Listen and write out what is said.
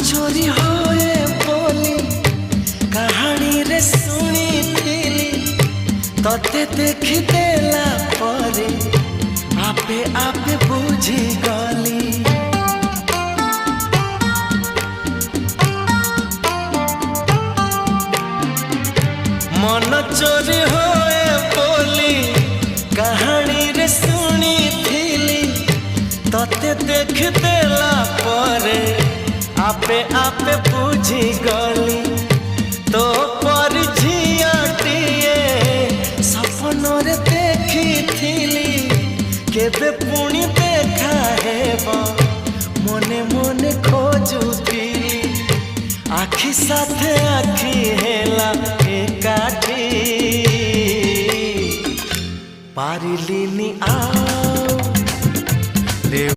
चोरी होए बोली कहानी रे सुनी थिली तते देखी देला परे आपे आपे बुझी गली। मन चोरी होए बोली कहानी रे सुनी थिली तते देख देला परे आपे आपे बुझी गली। तो पर झियाटिए सपन रे देखी थिली केबे पुणी देखा हेबो मने मने खोजुथिली आखि साथे आखि हेला एकाठी पारिलिनी आ